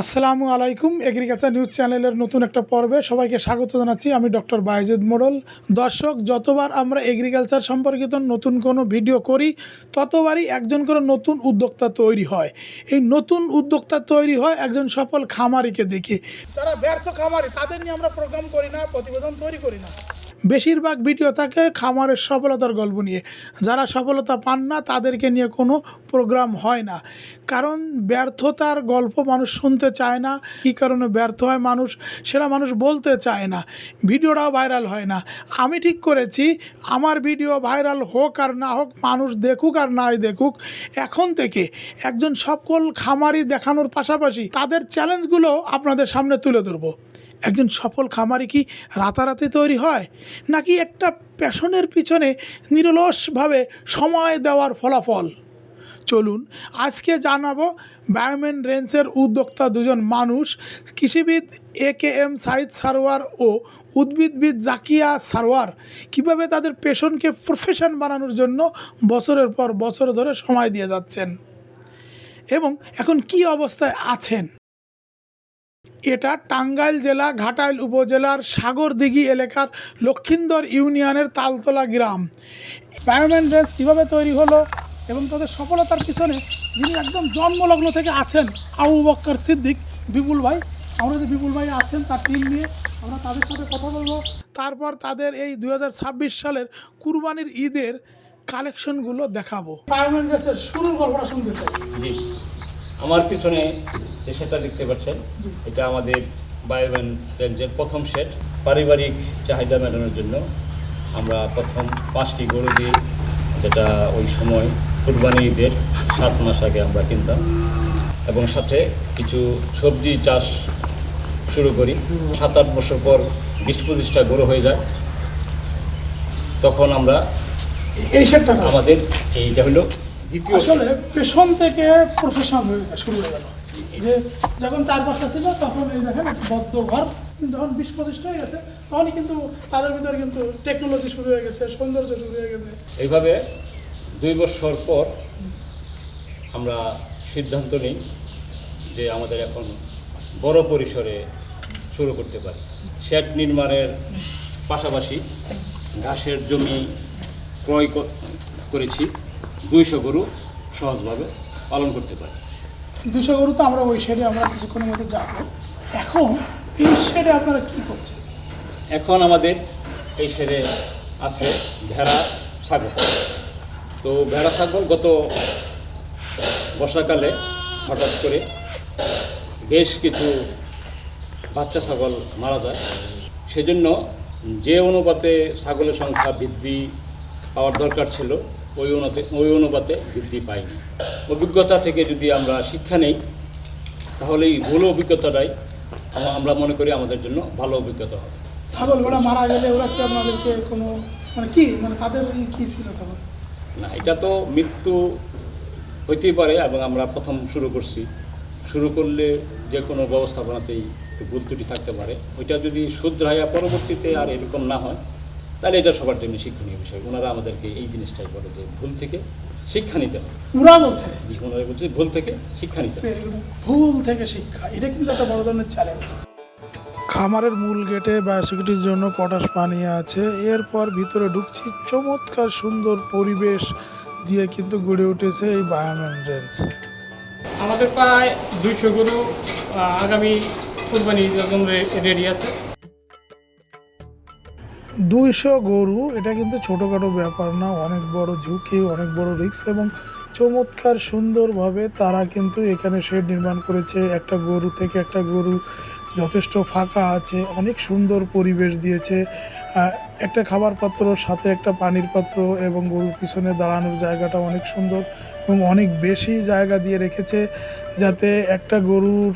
আসসালামু আলাইকুম। Agriculture news চ্যানেলের নতুন একটা পর্বে সবাইকে স্বাগত জানাচ্ছি। আমি ডক্টর বায়েজিদ মোড়ল। দর্শক, যতবার আমরা এগ্রিকালচার সম্পর্কিত নতুন কোনো ভিডিও করি ততবারই একজন করে নতুন উদ্যোক্তা তৈরি হয়। এই নতুন উদ্যোক্তা তৈরি হয় একজন সফল খামারিকে দেখে। যারা ব্যর্থ খামারি তাদের নিয়ে আমরা প্রোগ্রাম করি না, প্রতিবেদন তৈরি করি না। বেশিরভাগ ভিডিও থাকে খামারের সফলতার গল্প নিয়ে। যারা সফলতা পান না তাদেরকে নিয়ে কোনো প্রোগ্রাম হয় না, কারণ ব্যর্থতার গল্প মানুষ শুনতে চায় না। কী কারণে ব্যর্থ হয় মানুষ, সেটা মানুষ বলতে চায় না, ভিডিওটাও ভাইরাল হয় না। আমি ঠিক করেছি, আমার ভিডিও ভাইরাল হোক আর না হোক, মানুষ দেখুক আর নাই দেখুক, এখন থেকে একজন সফল খামারি দেখানোর পাশাপাশি তাদের চ্যালেঞ্জগুলো আপনাদের সামনে তুলে ধরবো। একজন সফল খামারি কি রাতারাতি তৈরি হয়, নাকি একটা প্যাশনের পিছনে নিরলসভাবে সময় দেওয়ার ফলাফল? চলুন আজকে জানাবো বায়োমেন রেঞ্জের উদ্যোক্তা দুজন মানুষ, কৃষিবিদ AKM সাইদ সারোয়ার ও উদ্ভিদবিদ জাকিয়া সারোয়ার, কীভাবে তাদের প্যাশনকে প্রফেশন বানানোর জন্য বছরের পর বছর ধরে সময় দিয়ে যাচ্ছেন এবং এখন কি অবস্থায় আছেন। এটা টাঙ্গাইল জেলা ঘাটাইল উপজেলার সাগরদিঘি এলাকার লক্ষিন্দর ইউনিয়নের তালতলা গ্রাম। বায়োমেন রেঞ্জ কীভাবে তৈরি হলো এবং তাদের সফলতার পিছনে যিনি একদম জন্মলগ্ন থেকে আছেন, আবু বক্কর সিদ্দিক, বিপুল ভাই। আমরা যে বিপুল ভাই আছেন তার টিম নিয়ে আমরা তাদের সাথে কথা বলবো। তারপর তাদের এই 2026 সালের কুরবানির ঈদের কালেকশনগুলো দেখাবো। বায়োমেন রেঞ্জের শুরুর গল্পটা শুনতে চাই। জি, আমার পিছনে যে সেটটা দেখতে পাচ্ছেন, এটা আমাদের বায়োমেন রেঞ্জের প্রথম সেট। পারিবারিক চাহিদা মেটানোর জন্য আমরা প্রথম 5টি গরু দিয়ে, যেটা ওই সময় কুরবানি ঈদের 7 মাস আগে আমরা কিনতাম, এবং সাথে কিছু সবজি চাষ শুরু করি। 7-8 বছর পর 20-25টা গরু হয়ে যায়। তখন আমরা এই সেটটা আমাদের এইটা হলো দ্বিতীয়। আসলে পেশন থেকে প্রফেশন শুরু হয়ে গেল। যে যখন 4-5টা ছিল তখন এই দেখেন একটা বদ্ধ ঘর, যখন 20-25টা হয়ে গেছে তখনই কিন্তু তাদের ভিতরে কিন্তু টেকনোলজি শুরু হয়ে গেছে, সৌন্দর্য শুরু হয়ে গেছে। এইভাবে 2 বছর পর আমরা সিদ্ধান্ত নিই যে আমাদের এখন বড় পরিসরে শুরু করতে পারি। শেড নির্মাণের পাশাপাশি ঘাসের জমি ক্রয় করেছি, 200 গরু সহজভাবে পালন করতে পারি। 200 গরু তো আমরা ওই শেডে আমরা কিছুক্ষণের মধ্যে যাবো। এখন এই শেডে আপনারা কী করছেন? এখন আমাদের এই শেডে আছে ভেড়া, ছাগল। তো ভেড়া ছাগল গত বর্ষাকালে হঠাৎ করে বেশ কিছু বাচ্চা ছাগল মারা যায়। সেজন্য যে অনুপাতে ছাগলের সংখ্যা বৃদ্ধি পাওয়ার দরকার ছিল ওই অনুপাতে বৃদ্ধি পায়নি। অভিজ্ঞতা থেকে যদি আমরা শিক্ষা নেই তাহলে এই ভুল অভিজ্ঞতাটাই আমরা মনে করি আমাদের জন্য ভালো অভিজ্ঞতা হবে। ছাগল ওরা মারা গেলে ওরা কি আপনাদেরকে কোনো তাদের কী ছিল তখন? না, এটা তো মৃত্যু হইতেই পারে, এবং আমরা প্রথম শুরু করলে যে কোনো ব্যবস্থাপনাতেই একটু ভুল ত্রুটি থাকতে পারে। ওইটা যদি শুধরাইয়া পরবর্তীতে আর এরকম না হয় তাহলে এটা সবার জন্য শিক্ষণীয় বিষয়। ওনারা আমাদেরকে এই জিনিসটাই বলে যে ভুল থেকে শিক্ষা নিতে হবে। ওরা বলছে ওনারা বলছে ভুল থেকে শিক্ষা নিতে হবে। ভুল থেকে শিক্ষা, এটা কিন্তু একটা বড় ধরনের চ্যালেঞ্জ। খামারের মূল গেটে বায়োসিকিউরিটির জন্য পটাশ পানি আছে। এরপর ভিতরে ঢুকছি, চমৎকার সুন্দর পরিবেশ দিয়ে কিন্তু গড়ে উঠেছে এই বায়োমেন রেঞ্জ। আমাদের প্রায় 200 গরু আগামী কুরবানি যখন রেডি আছে। 200 গরু, এটা কিন্তু ছোটোখাটো ব্যাপার না, অনেক বড় ঝুঁকি, অনেক বড় রিস্ক, এবং চমৎকার সুন্দরভাবে তারা কিন্তু এখানে শেড নির্মাণ করেছে। একটা গরু থেকে একটা গরু যথেষ্ট ফাঁকা আছে, অনেক সুন্দর পরিবেশ দিয়েছে। একটা খাবার পাত্র, সাথে একটা পানির পাত্র, এবং গরুর পিছনে দাঁড়ানোর জায়গাটা অনেক সুন্দর এবং অনেক বেশি জায়গা দিয়ে রেখেছে, যাতে একটা গরুর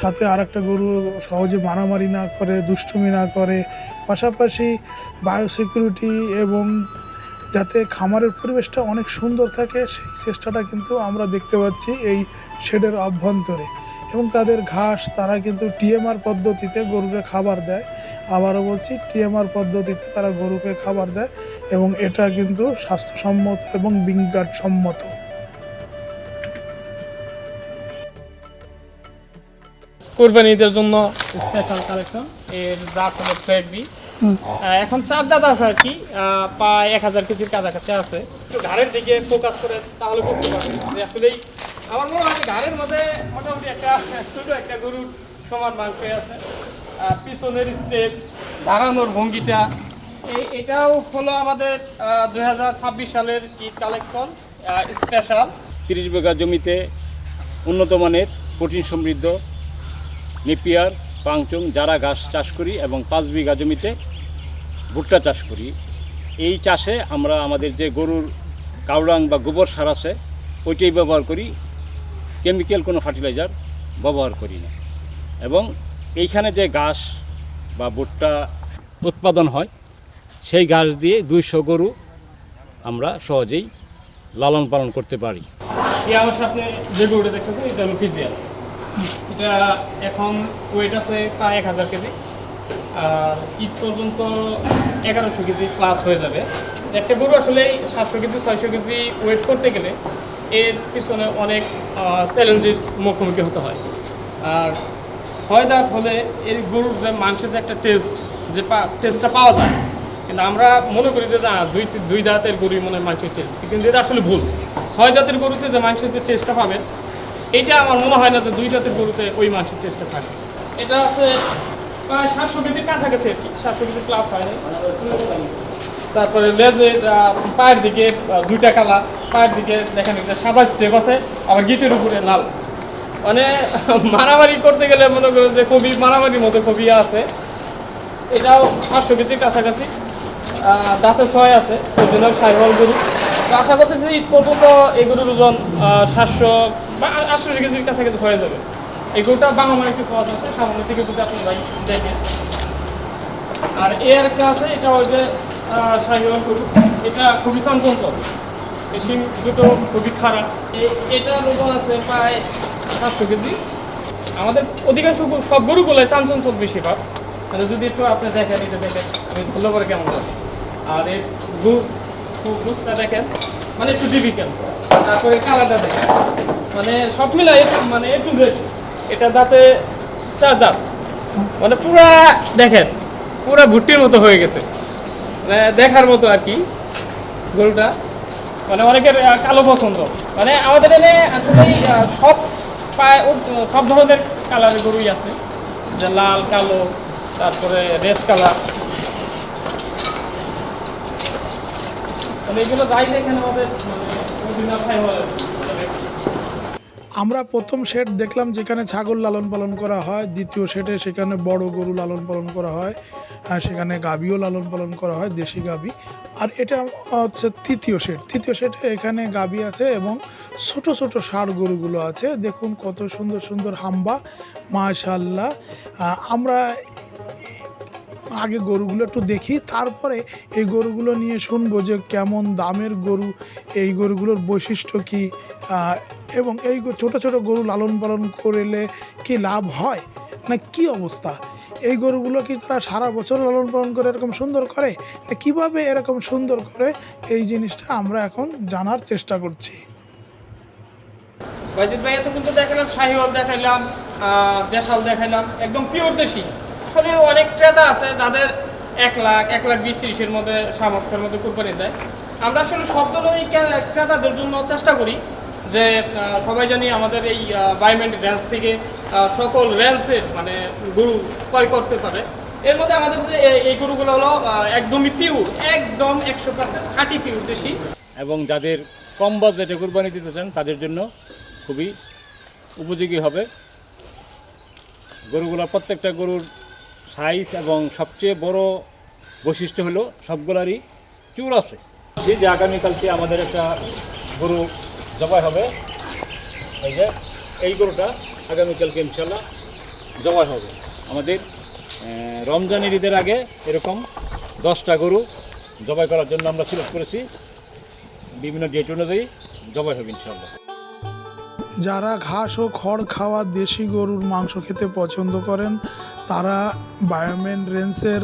সাথে আর একটা গরু সহজে মারামারি না করে, দুষ্টুমি না করে। পাশাপাশি বায়োসিকিউরিটি এবং যাতে খামারের পরিবেশটা অনেক সুন্দর থাকে, সেই চেষ্টাটা কিন্তু আমরা দেখতে পাচ্ছি এই শেডের অভ্যন্তরে। এবং তাদের ঘাস তারা কিন্তু TMR পদ্ধতিতে গরুকে খাবার দেয়। আবারও বলছি, TMR পদ্ধতিতে তারা গরুকে খাবার দেয়, এবং এটা কিন্তু স্বাস্থ্যসম্মত এবং বিজ্ঞানসম্মত। কোরবানি ঈদের জন্য স্পেশাল কালেকশন। এর জাত হলো ফ্ল্যাগ বি। এখন 4 দাঁত আছে আর কি, প্রায় 1000 কেজির কাছাকাছি আছে। একটু ঘাড়ের দিকে ফোকাস করে তাহলে বুঝতে পারবেন যে আসলেই আমার মনে হয় যে ঘাড়ের মধ্যে মোটামুটি একটা ছোট একটা গরুর সমান মাংস আছে। পিছনের স্টেপ, দাঁড়ানোর ভঙ্গিটা, এটাও হলো আমাদের 2026 সালের ঈদ কালেকশন স্পেশাল। 30 বিঘা জমিতে উন্নত মানের প্রোটিন সমৃদ্ধ নেপিয়ার, পাংচং, জারা ঘাস চাষ করি এবং 5 বিঘা জমিতে ভুট্টা চাষ করি। এই চাষে আমরা আমাদের যে গরুর কাউডাং বা গোবর সার আছে ওইটাই ব্যবহার করি, কেমিক্যাল কোনো ফার্টিলাইজার ব্যবহার করি না। এবং এইখানে যে ঘাস বা ভুট্টা উৎপাদন হয় সেই ঘাস দিয়ে 200 গরু আমরা সহজেই লালন পালন করতে পারি। আমার সাথে যে গরুটা দেখতেছেন এটা হলো ফিজিয়াল। এটা এখন ওয়েট আছে প্রায় 1000 কেজি, আর ঈদ পর্যন্ত 1100 কেজি প্লাস হয়ে যাবে। একটা গরু আসলে 700 কেজি 600 কেজি ওয়েট করতে গেলে এর পিছনে অনেক চ্যালেঞ্জের মুখোমুখি হতে হয়। আর 6 দাঁত হলে এই গরুর যে মাংসের যে একটা টেস্টটা পাওয়া যায়, কিন্তু আমরা মনে করি যে না দুই দাঁতের গরুই মনে হয় মাংসের টেস্ট, কিন্তু এটা আসলে ভুল। 6 দাঁতের গরুতে যে মাংসের যে টেস্টটা পাবেন এটা আমার মনে হয় না যে 2 দাঁতের গরুতে ওই মাংসের টেস্টটা থাকে। এটা আছে প্রায় 700 কেজির কাছাকাছি আর কি, 700 কেজি প্লাস হয় না। তারপরে লেজের পায়ের দিকে 2টা কালা, পায়ের দিকে দেখেন একটা সাদা স্টেপ আছে, আবার গিটের উপরে লাল। মানে মারামারি করতে গেলে মনে করেন যে খুবই মারামারির মতো খুবই আছে। এটাও 700 কেজির কাছাকাছি, দাঁতে 6 আছে, ওজনের সাইহল গরু। তো আশা করতেছি ঈদ পর্যন্ত এই গরুর ওজন 700 বা 800 কেজির কাছাকাছি হয়ে যাবে। এই গরুটা বাংলার একটু কস আছে, সামনের দিকে যদি আপনি ভাই দেখেন। আর এর একটা আছে, এটা ওই যে সাইহল গরু, এটা খুবই চঞ্চল, এই শিং দুটো খুবই খারাপ। এটার ওজন আছে প্রায় 700 কেজি। আমাদের অধিকাংশ সব গরুগুলোয় চাঞ্চল বেশিরভাগ, মানে যদি একটু আপনি দেখেন, এটা দেখেন আমি ভালো করে কেমন হয়। আর এর গুসটা দেখেন, মানে একটু ডিফিকাল্ট। তারপরে কালারটা দেখেন, মানে সব মিলাই মানে একটু এটা দাঁতে 4 দাঁত, মানে পুরা দেখেন পুরা ভুট্টির মতো হয়ে গেছে, মানে দেখার মতো আর কি গরুটা। মানে অনেকের কালো পছন্দ, মানে আমাদের এনে আসলে সব ধরনের কালারের গরুই আছে, যে লাল, কালো, তারপরে রেড কালার, মানে এগুলো যাই দেখেন আমাদের অরিজিনাল ফাইবার। আমরা প্রথম সেট দেখলাম যেখানে ছাগল লালন পালন করা হয়, দ্বিতীয় সেটে সেখানে বড় গরু লালন পালন করা হয়, আর সেখানে গাভীও লালন পালন করা হয়, দেশি গাভী। আর এটা হচ্ছে তৃতীয় সেটে এখানে গাভী আছে এবং ছোট ছোট ষাঁড় গরুগুলো আছে। দেখুন কত সুন্দর সুন্দর হাম্বা, মাশাআল্লাহ। আমরা আগে গরুগুলো একটু দেখি, তারপরে এই গরুগুলো নিয়ে শুনবো যে কেমন দামের গরু, এই গরুগুলোর বৈশিষ্ট্য কী, এবং এই ছোট ছোট গরু লালন পালন করলে কি লাভ হয় না কি অবস্থা। এই গরুগুলো কি তারা সারা বছর লালন পালন করে এরকম সুন্দর করে, না কীভাবে এরকম সুন্দর করে, এই জিনিসটা আমরা এখন জানার চেষ্টা করছি। বাইজিৎ ভাই এতক্ষণ তো দেখালাম শাহিওয়াল, দেখাইলাম দেশাল, দেখাইলাম একদম পিওর দেশি। আসলে অনেক ক্রেতা আছে যাদের 1 লাখ 1,20,30,000-এর মধ্যে সামর্থ্যের মধ্যে কোরবানি দেয়। আমরা আসলে সব ধরনের ক্রেতাদের জন্য চেষ্টা করি যে সবাই জানি আমাদের এই বাইমেন্ট রেঞ্জ থেকে সকল রেঞ্জের মানে গরু ক্রয় করতে পারে। এর মধ্যে আমাদের যে এই গরুগুলো হলো একদমই পিওর, একদম 100% খাঁটি পিওর দেশি। এবং যাদের কম বাজেটে কুরবানি দিতে চান তাদের জন্য খুবই উপযোগী হবে। গরুগুলো প্রত্যেকটা গরুর সাইজ এবং সবচেয়ে বড় বৈশিষ্ট্য হলো সবগুলারই চুল আছে। যে আগামীকালকে আমাদের একটা গরু জবাই হবে, এই যে এই গরুটা আগামীকালকে ইনশাল্লাহ জবাই হবে। আমাদের রমজানের ঈদের আগে এরকম 10টা গরু জবাই করার জন্য আমরা সিলেক্ট করেছি, বিভিন্ন ডেট অনুযায়ী জবাই হবে ইনশাল্লাহ। যারা ঘাস ও খড় খাওয়া দেশি গরুর মাংস খেতে পছন্দ করেন তারা বায়োমেন রেঞ্জের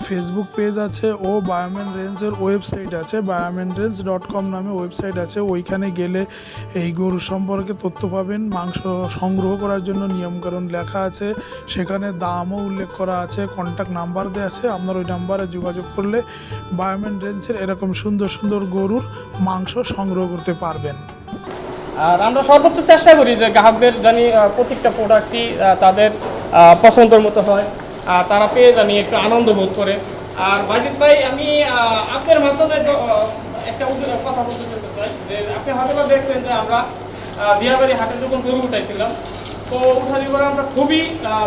ফেসবুক পেজ আছে ও বায়োম্যান রেঞ্জের ওয়েবসাইট আছে, biomanrange.com নামে ওয়েবসাইট আছে। ওইখানে গেলে এই গরু সম্পর্কে তথ্য পাবেন। মাংস সংগ্রহ করার জন্য নিয়মকানুন লেখা আছে, সেখানে দামও উল্লেখ করা আছে, কন্ট্যাক্ট নাম্বার দেওয়া আছে। আপনার ওই নাম্বারে যোগাযোগ করলে বায়োম্যান রেঞ্জের এরকম সুন্দর সুন্দর গরুর মাংস সংগ্রহ করতে পারবেন। আর আমরা সর্বোচ্চ চেষ্টা করি যে গ্রাহকদের জানি প্রত্যেকটা প্রোডাক্টই তাদের পছন্দের মতো হয়, তারা পেয়ে জানি একটু আনন্দ বোধ করে। আর বাজিত ভাই, আমি আপনার মাধ্যমে একটা কথা বলতে চাই যে আপনি হয়তো দেখছেন যে আমরা দিয়াবাড়ি হাটে যখন গরু উঠাইছিলাম, তো উঠানি করে আমরা খুবই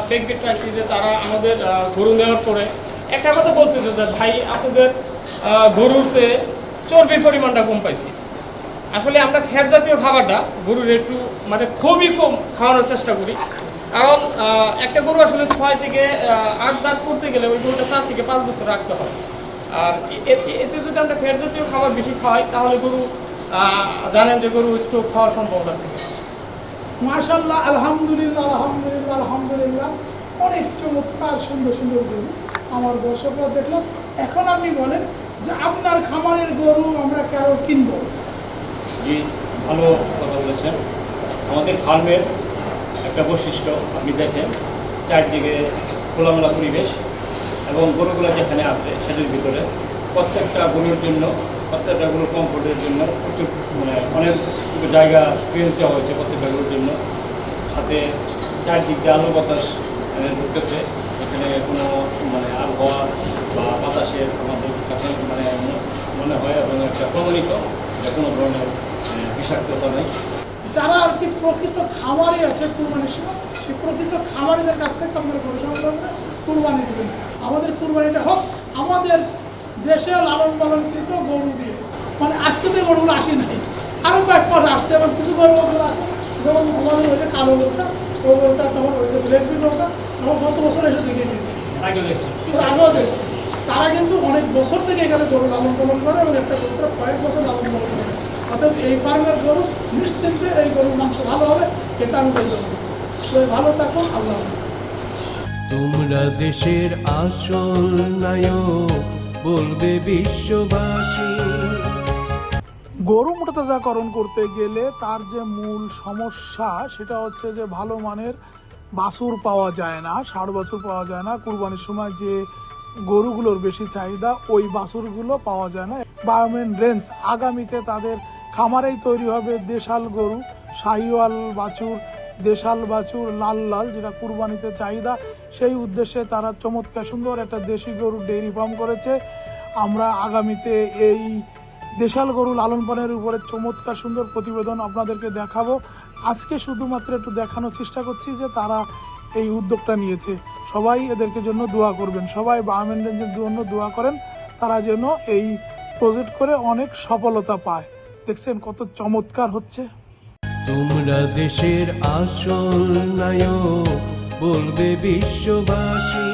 বেগবেট পাইছি যে তারা আমাদের গরু নেওয়ার পরে একটা কথা বলছে যে ভাই আপনাদের গরুতে চর্বির পরিমাণটা কম পাইছি। আসলে আমরা ফ্যাট জাতীয় খাবারটা গরুর একটু মানে খুবই কম খাওয়ানোর চেষ্টা করি, কারণ একটা গরু আসলে 6 থেকে 8 দাঁত করতে গেলে ওই গরুটা 4 থেকে 5 বছর রাখতে হয়। আর এতে যদি আমরা ফ্যাট জাতীয় খাবার বেশি খাওয়াই তাহলে গরু জানেন যে গরু স্ট্রোক খাওয়ার সম্ভাবনা থাকে। মাশাআল্লাহ, আলহামদুলিল্লাহ আলহামদুলিল্লাহ আলহামদুলিল্লাহ, অনেক চমৎকার সুন্দর সুন্দর গরু আমার দর্শকরা দেখলো। এখন আপনি বলেন যে আপনার খামারের গরু আমরা কেন কিনবো? জি, ভালো কথা বলেছেন। আমাদের ফার্মের একটা বৈশিষ্ট্য আপনি দেখেন, চারদিকে খোলামেলা পরিবেশ এবং গরুগুলো যেখানে আছে সেটির ভিতরে প্রত্যেকটা গরুর জন্য, প্রত্যেকটা গরুর কমফোর্টের জন্য প্রচুর মানে অনেক জায়গা স্পেস দেওয়া হয়েছে প্রত্যেকটা গরুর জন্য। সাথে চারদিক দিয়ে আলো বাতাস ঢুকতেছে, এখানে কোনো মানে আবহাওয়া বা বাতাসের আমাদের কাছে মানে মনে হয় এবং একটা প্রমাণিত কোনো ধরনের বিষাক্ততা নেই। যারা আর কি প্রকৃত খামারি আছে কুরবানির সময়, সেই প্রকৃত খামারিদের কাছ থেকে আপনারা গরু সংগ্রহ করে কুরবানি দেবেন। আমাদের কুরবানিটা হোক আমাদের দেশে লালন পালনকৃত গরু দিয়ে, মানে আজকে তো গরুগুলো আসে নাই, আরও কয়েক পর আসছে। এবং কিছু গরুগুলো আছে যেমন আমাদের ওই যে কালো গরুটা, ওই গরুটা, তখন ওই যে ব্ল্যাকবি গরুটা আমরা গত বছর এসে দেখে নিয়েছি, আগেও দেখছি। তারা কিন্তু অনেক বছর থেকে এখানে গরু লালন পালন করে এবং একটা গরুটা কয়েক বছর লালন পালন করে। অর্থাৎ এই ফার্মের গরু নিশ্চিন্তে এই গরুর মাংস ভালো হবে, এটা আমি বলতে পারি। সবাই ভালো থাকুন, আল্লাহ হাফেজ। তোমরা দেশের আসল নায়ক বলবে বিশ্ববাসী। গরু মোটাতাজাকরণ করতে গেলে তার যে মূল সমস্যা সেটা হচ্ছে যে ভালো মানের বাছুর পাওয়া যায় না, ষাঁড় বাছুর পাওয়া যায় না। কুরবানির সময় যে গরুগুলোর বেশি চাহিদা ওই বাছুরগুলো পাওয়া যায় না। বায়োম্যান রেঞ্জ আগামীতে তাদের খামারেই তৈরি হবে দেশাল গরু, শাহিওয়াল বাছুর, দেশাল বাছুর, লাল লাল, যেটা কুরবানিতে চাহিদা। সেই উদ্দেশ্যে তারা চমৎকার সুন্দর একটা দেশি গরুর ডেইরি ফার্ম করেছে। আমরা আগামীতে এই দেশাল গরু লালন পালনের উপরে চমৎকার সুন্দর প্রতিবেদন আপনাদেরকে দেখাবো। আজকে শুধুমাত্র একটু দেখানোর চেষ্টা করছি যে তারা এই উদ্যোগটা নিয়েছে। সবাই এদেরকে জন্য দোয়া করবেন, সবাই বায়োম্যান রেঞ্জের জন্য দোয়া করেন, তারা যেন এই প্রজেক্ট করে অনেক সফলতা পায়। দেখছেন কত চমৎকার হচ্ছে। তোমরা দেশের আসল নায়ক বলবে বিশ্ববাসী।